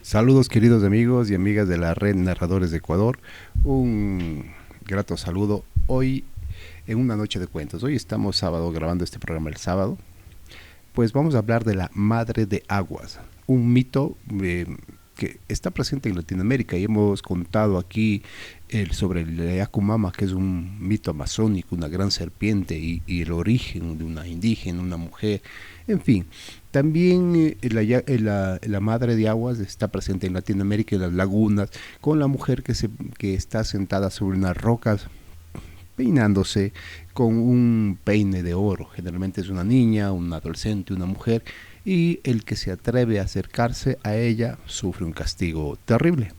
Saludos queridos amigos y amigas de la red Narradores de Ecuador. Un grato saludo hoy en una noche de cuentos. Hoy estamos sábado grabando este programa el sábado. Pues vamos a hablar de la Madre de Aguas, un mito que está presente en Latinoamérica y hemos contado aquí sobre el Yacumama, que es un mito amazónico, una gran serpiente y el origen de una indígena, una mujer, en fin. También la madre de aguas está presente en Latinoamérica, en las lagunas, con la mujer que está sentada sobre unas rocas peinándose con un peine de oro. Generalmente es una niña, un adolescente, una mujer, y el que se atreve a acercarse a ella sufre un castigo terrible.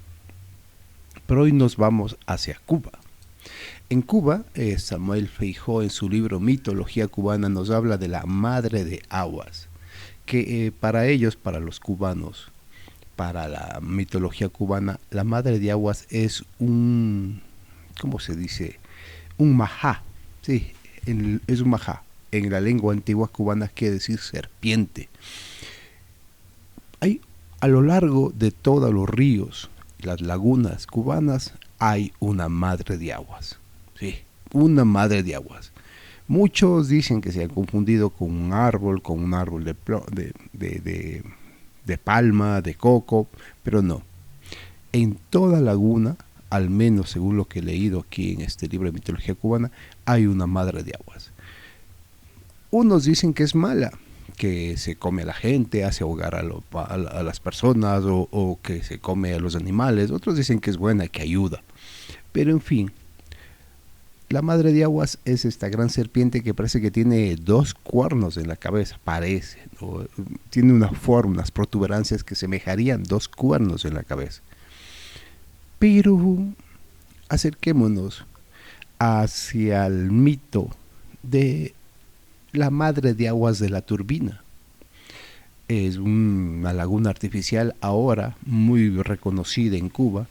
Pero hoy nos vamos hacia Cuba. En Cuba, Samuel Feijó en su libro Mitología Cubana nos habla de la Madre de Aguas, que para ellos, para los cubanos, para la mitología cubana, la Madre de Aguas es un, ¿cómo se dice? Un majá, sí, es un majá. En la lengua antigua cubana quiere decir serpiente. Hay a lo largo de todos los ríos, las lagunas cubanas, hay una madre de aguas. Sí, una madre de aguas. Muchos dicen que se han confundido con un árbol de palma, de coco, pero no. En toda laguna, al menos según lo que he leído aquí en este libro de mitología cubana, hay una madre de aguas. Unos dicen que es mala, que se come a la gente, hace ahogar a las personas o que se come a los animales. Otros dicen que es buena, que ayuda. Pero en fin, la madre de aguas es esta gran serpiente que parece que tiene dos cuernos en la cabeza, parece, ¿no? Tiene una forma, unas protuberancias que semejarían dos cuernos en la cabeza. Pero acerquémonos hacia el mito de la madre de aguas de la Turbina. Es una laguna artificial ahora muy reconocida en Cuba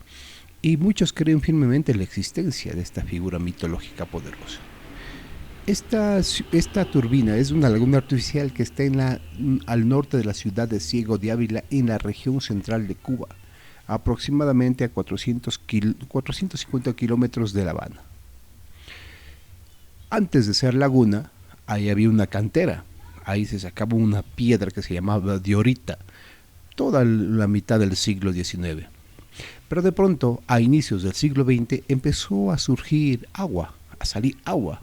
y muchos creen firmemente en la existencia de esta figura mitológica poderosa. Esta turbina es una laguna artificial que está al norte de la ciudad de Ciego de Ávila, en la región central de Cuba, aproximadamente a 450 kilómetros de La Habana. Antes de ser laguna, ahí había una cantera. Ahí se sacaba una piedra que se llamaba diorita, toda la mitad del siglo XIX. Pero de pronto, a inicios del siglo XX, empezó a surgir agua, a salir agua.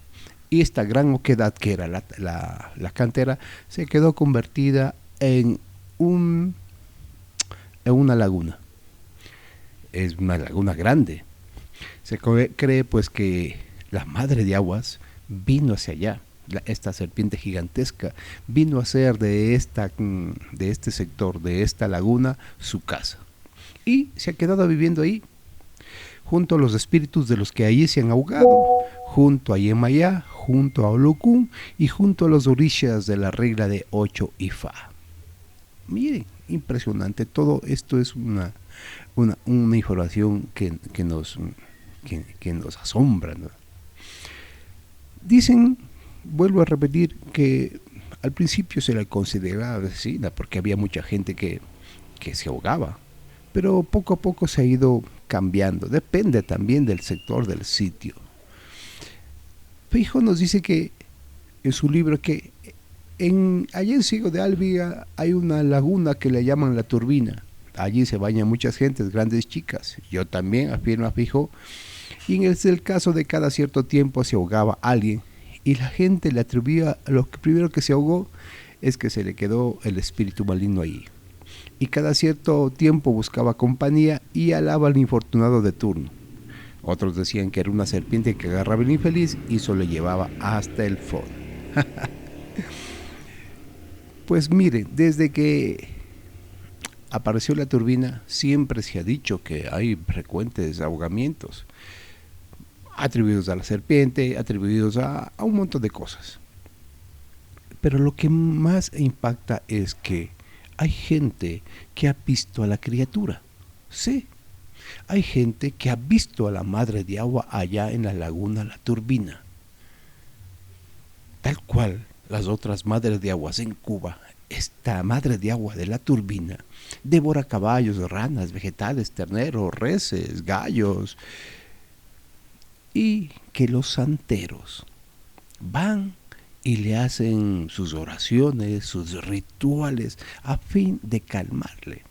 Y esta gran oquedad que era la cantera se quedó convertida en una laguna. Es una laguna grande. Se cree pues que la madre de aguas vino hacia allá. Esta serpiente gigantesca vino a ser de este sector, de esta laguna, su casa. Y se ha quedado viviendo ahí, junto a los espíritus de los que allí se han ahogado, junto a Yemayá, junto a Olokun y junto a los orishas de la regla de 8 Ifá. Miren, impresionante, todo esto es una información que nos asombra, ¿no? Dicen, vuelvo a repetir, que al principio se la consideraba vecina porque había mucha gente que se ahogaba, pero poco a poco se ha ido cambiando, depende también del sector del sitio. Feijóo nos dice que en su libro que allí en Ciego de Ávila hay una laguna que le llaman la Turbina. Allí se bañan muchas gentes, grandes chicas. Yo también, afirma Feijóo. Y en el caso de cada cierto tiempo se ahogaba alguien y la gente le atribuía, lo primero que se ahogó es que se le quedó el espíritu maligno ahí. Y cada cierto tiempo buscaba compañía y alaba al infortunado de turno. Otros decían que era una serpiente que agarraba al infeliz y se lo llevaba hasta el fondo. Pues miren, desde que apareció la turbina siempre se ha dicho que hay frecuentes ahogamientos atribuidos a la serpiente, atribuidos a un montón de cosas. Pero lo que más impacta es que hay gente que ha visto a la criatura. Sí, hay gente que ha visto a la madre de agua allá en la laguna La Turbina. Tal cual las otras madres de aguas en Cuba, esta madre de agua de la turbina devora caballos, ranas, vegetales, terneros, reses, gallos, y que los santeros van y le hacen sus oraciones, sus rituales, a fin de calmarle.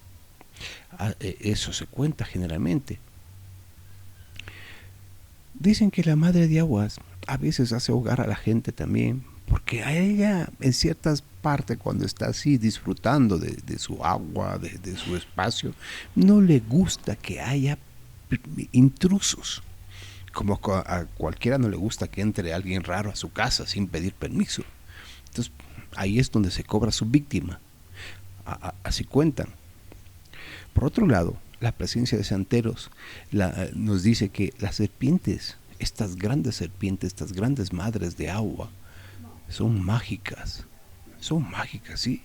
Eso se cuenta generalmente. Dicen que la madre de aguas a veces hace ahogar a la gente también, porque a ella en ciertas partes cuando está así disfrutando de su agua, de su espacio, no le gusta que haya intrusos. Como a cualquiera no le gusta que entre alguien raro a su casa sin pedir permiso. Entonces ahí es donde se cobra su víctima. Así cuentan. Por otro lado, la presencia de santeros nos dice que las serpientes, estas grandes serpientes, estas grandes madres de agua, son mágicas. Son mágicas, sí.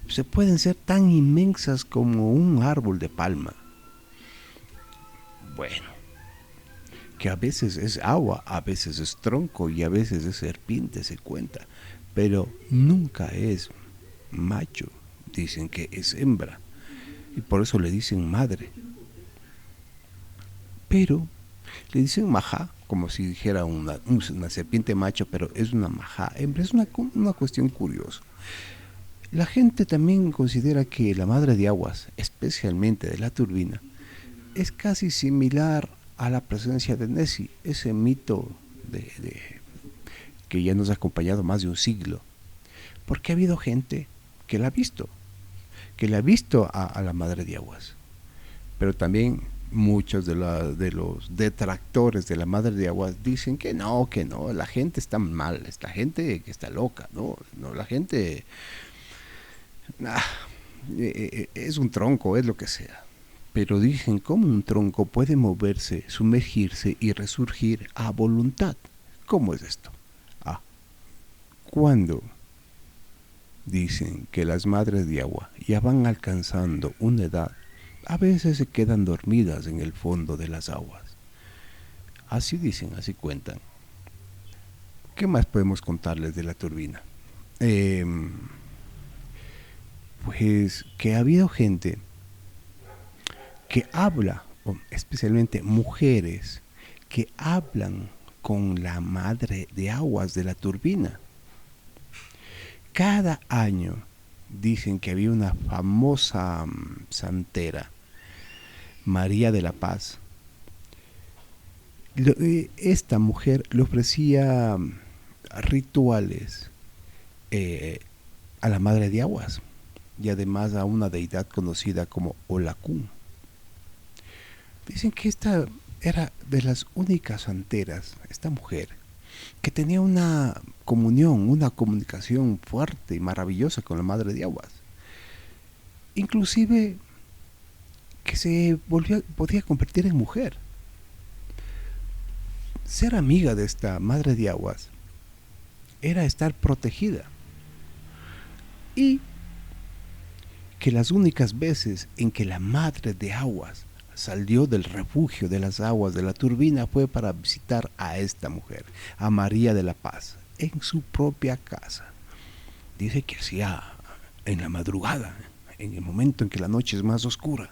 Se pueden ser tan inmensas como un árbol de palma. Bueno, que a veces es agua, a veces es tronco y a veces es serpiente, se cuenta. Pero nunca es macho. Dicen que es hembra. Y por eso le dicen madre. Pero le dicen majá, como si dijera una serpiente macho, pero es una majá hembra. Es una cuestión curiosa. La gente también considera que la madre de aguas, especialmente de la turbina, es casi similar a la presencia de Nessie, ese mito que ya nos ha acompañado más de un siglo. Porque ha habido gente que la ha visto a la madre de aguas. Pero también muchos de los detractores de la madre de aguas dicen que no, la gente está mal, la gente que está loca, no, la gente es un tronco, es lo que sea. Pero dicen cómo un tronco puede moverse, sumergirse y resurgir a voluntad. ¿Cómo es esto? Cuando dicen que las madres de agua ya van alcanzando una edad, a veces se quedan dormidas en el fondo de las aguas. Así dicen, así cuentan. ¿Qué más podemos contarles de la turbina? Pues que ha habido gente que habla, especialmente mujeres, que hablan con la madre de aguas de la turbina. Cada año dicen que había una famosa santera, María de la Paz. Esta mujer le ofrecía rituales a la madre de aguas y además a una deidad conocida como Olacún. Dicen que esta era de las únicas santeras, esta mujer, que tenía una comunión, una comunicación fuerte y maravillosa con la madre de aguas. Inclusive que podía convertir en mujer. Ser amiga de esta madre de aguas era estar protegida. Y que las únicas veces en que la madre de aguas salió del refugio de las aguas de la turbina fue para visitar a esta mujer, a María de la Paz, en su propia casa. Dice que hacía en la madrugada, en el momento en que la noche es más oscura.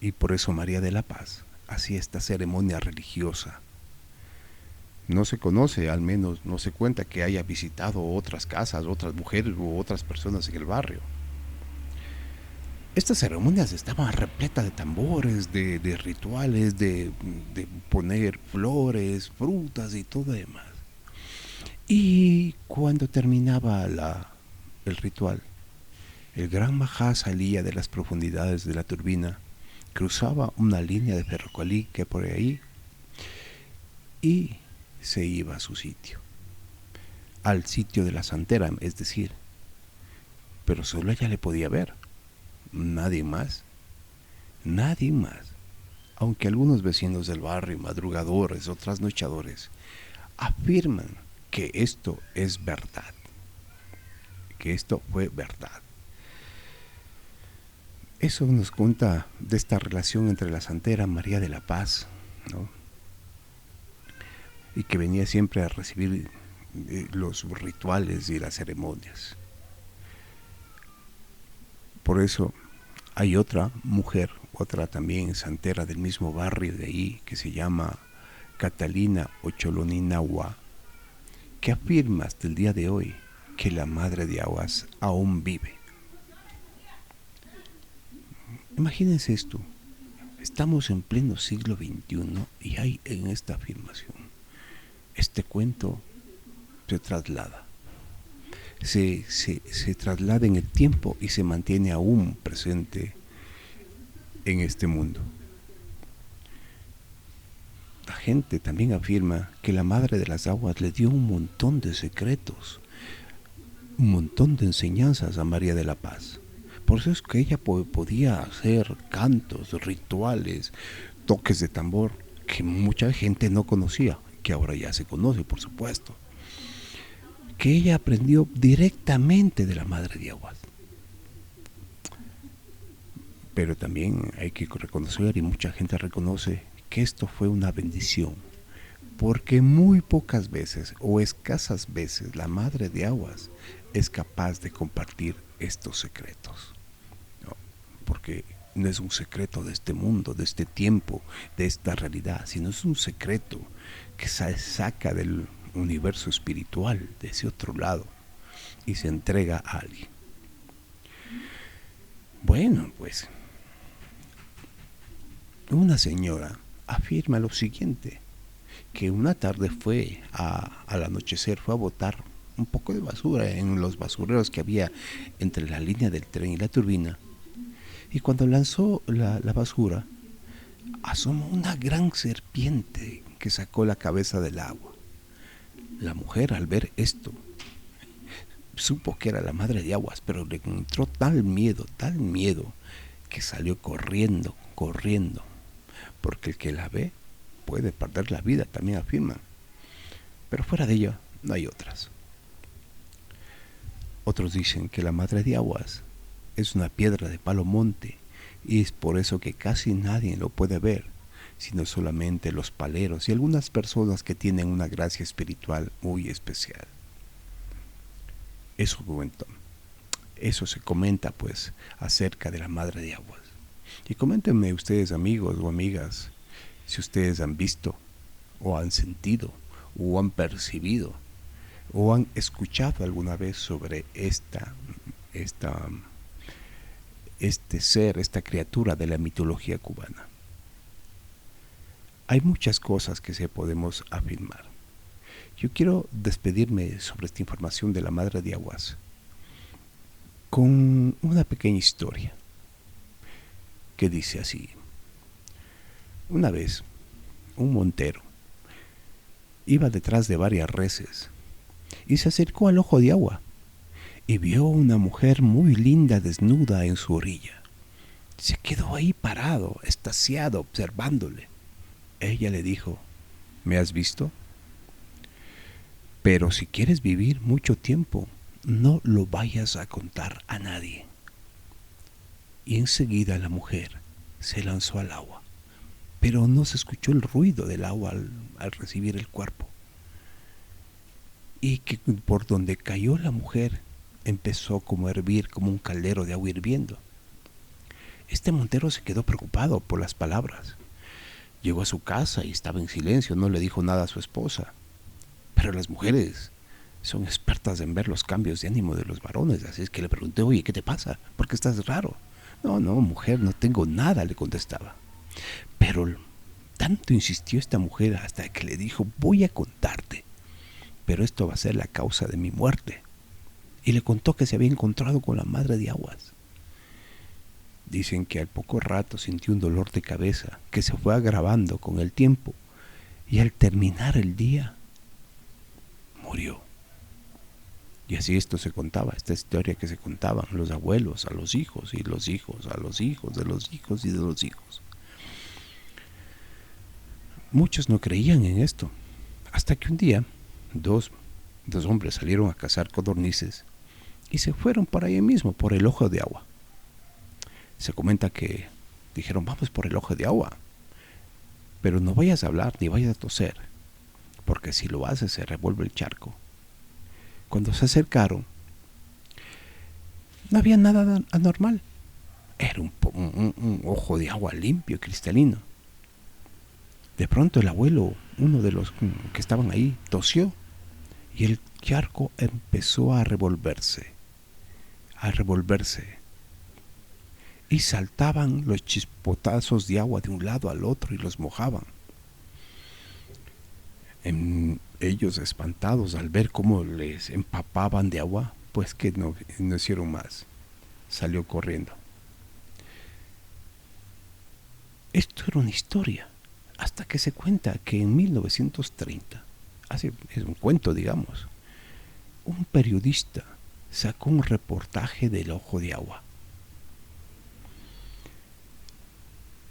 Y por eso María de la Paz hacía esta ceremonia religiosa. No se conoce, al menos no se cuenta que haya visitado otras casas, otras mujeres u otras personas en el barrio. Estas ceremonias estaban repletas de tambores, de rituales, de poner flores, frutas y todo demás. Y cuando terminaba el ritual, el gran Majá salía de las profundidades de la turbina, cruzaba una línea de ferrocarril que por ahí y se iba a su sitio, al sitio de la santera, es decir, pero solo ella le podía ver. Nadie más, aunque algunos vecinos del barrio, madrugadores o trasnochadores, afirman que esto es verdad, que esto fue verdad. Eso nos cuenta de esta relación entre la santera María de la Paz, ¿no? Y que venía siempre a recibir los rituales y las ceremonias. Por eso hay otra mujer, otra también santera del mismo barrio de ahí, que se llama Catalina Ocholoninagua, que afirma hasta el día de hoy que la Madre de Aguas aún vive. Imagínense esto, estamos en pleno siglo XXI y hay en esta afirmación, este cuento se traslada, se traslada en el tiempo y se mantiene aún presente en este mundo. La gente también afirma que la Madre de las Aguas le dio un montón de secretos, un montón de enseñanzas a María de la Paz. Por eso es que ella podía hacer cantos, rituales, toques de tambor que mucha gente no conocía, que ahora ya se conoce, por supuesto. Que ella aprendió directamente de la Madre de Aguas. Pero también hay que reconocer, y mucha gente reconoce, que esto fue una bendición, porque muy pocas veces o escasas veces la Madre de Aguas es capaz de compartir estos secretos, ¿no? Porque no es un secreto de este mundo, de este tiempo, de esta realidad, sino es un secreto que se saca del universo espiritual, de ese otro lado, y se entrega a alguien. Bueno, pues una señora afirma lo siguiente, que una tarde fue al anochecer, fue a botar un poco de basura en los basureros que había entre la línea del tren y la turbina, y cuando lanzó la basura, asomó una gran serpiente que sacó la cabeza del agua. La mujer, al ver esto, supo que era la Madre de Aguas, pero le entró tal miedo, que salió corriendo, porque el que la ve puede perder la vida, también afirma. Pero fuera de ella no hay otras. Otros dicen que la Madre de Aguas es una piedra de palo monte, y es por eso que casi nadie lo puede ver, sino solamente los paleros y algunas personas que tienen una gracia espiritual muy especial. Eso se comenta pues acerca de la Madre de Aguas. Y coméntenme ustedes, amigos o amigas, si ustedes han visto o han sentido o han percibido o han escuchado alguna vez sobre este ser, esta criatura de la mitología cubana. Hay muchas cosas que se podemos afirmar. Yo quiero despedirme sobre esta información de la Madre de Aguas con una pequeña historia que dice así. Una vez, un montero iba detrás de varias reses y se acercó al ojo de agua y vio una mujer muy linda desnuda en su orilla. Se quedó ahí parado, extasiado, observándole. Ella le dijo, ¿me has visto? Pero si quieres vivir mucho tiempo, no lo vayas a contar a nadie. Y enseguida la mujer se lanzó al agua, pero no se escuchó el ruido del agua al recibir el cuerpo. Y que por donde cayó la mujer empezó como a hervir, como un caldero de agua hirviendo. Este montero se quedó preocupado por las palabras. Llegó a su casa y estaba en silencio, no le dijo nada a su esposa. Pero las mujeres son expertas en ver los cambios de ánimo de los varones, así es que le pregunté, oye, ¿qué te pasa? ¿Por qué estás raro? No, mujer, no tengo nada, le contestaba. Pero tanto insistió esta mujer hasta que le dijo, voy a contarte, pero esto va a ser la causa de mi muerte. Y le contó que se había encontrado con la Madre de Aguas. Dicen que al poco rato sintió un dolor de cabeza que se fue agravando con el tiempo, y al terminar el día murió. Y así esto se contaba, esta historia que se contaban los abuelos a los hijos, y los hijos a los hijos de los hijos y de los hijos. Muchos no creían en esto, hasta que un día dos hombres salieron a cazar codornices y se fueron por ahí mismo, por el ojo de agua. Se comenta que dijeron, vamos por el ojo de agua, pero no vayas a hablar ni vayas a toser, porque si lo haces se revuelve el charco. Cuando se acercaron, no había nada anormal, Era un ojo de agua limpio, cristalino. De pronto el abuelo, uno de los que estaban ahí, tosió y el charco empezó a revolverse, y saltaban los chispotazos de agua de un lado al otro y los mojaban. Ellos, espantados al ver cómo les empapaban de agua, pues que no hicieron más. Salió corriendo. Esto era una historia, hasta que se cuenta que en 1930, es un cuento, digamos, un periodista sacó un reportaje del ojo de agua,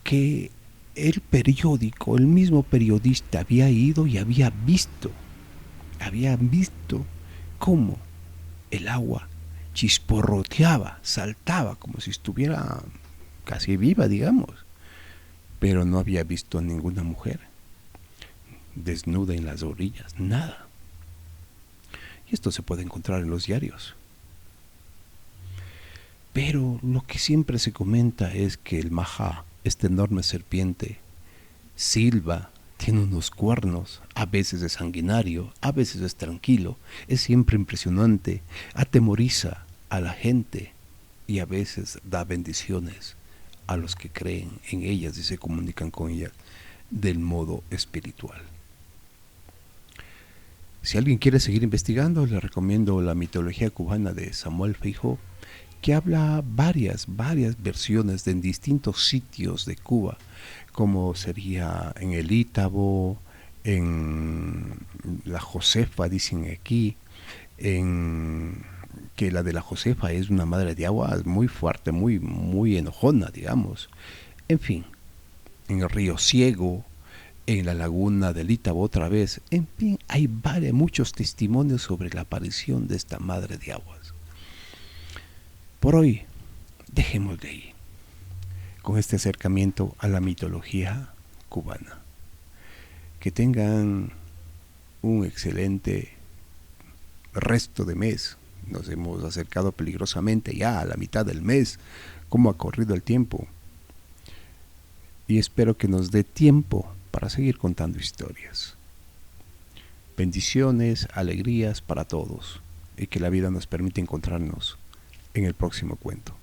que el mismo periodista había ido y había visto cómo el agua chisporroteaba, saltaba como si estuviera casi viva, digamos, pero no había visto a ninguna mujer desnuda en las orillas, nada. Y esto se puede encontrar en los diarios. Pero lo que siempre se comenta es que el Maha, esta enorme serpiente, silba, tiene unos cuernos, a veces es sanguinario, a veces es tranquilo, es siempre impresionante, atemoriza a la gente y a veces da bendiciones a los que creen en ellas y se comunican con ellas del modo espiritual. Si alguien quiere seguir investigando, le recomiendo la mitología cubana de Samuel Feijó, que habla varias versiones en distintos sitios de Cuba, como sería en el Ítabo, en la Josefa, dicen aquí, en que la de la Josefa es una madre de agua muy fuerte, muy enojona, digamos. En fin, en el río Ciego, en la laguna del Ítabo otra vez. En fin, hay muchos testimonios sobre la aparición de esta madre de aguas. Por hoy, dejemos de ahí, con este acercamiento a la mitología cubana. Que tengan un excelente resto de mes. Nos hemos acercado peligrosamente ya a la mitad del mes, cómo ha corrido el tiempo. Y espero que nos dé tiempo para seguir contando historias. Bendiciones, alegrías para todos, y que la vida nos permita encontrarnos en el próximo cuento.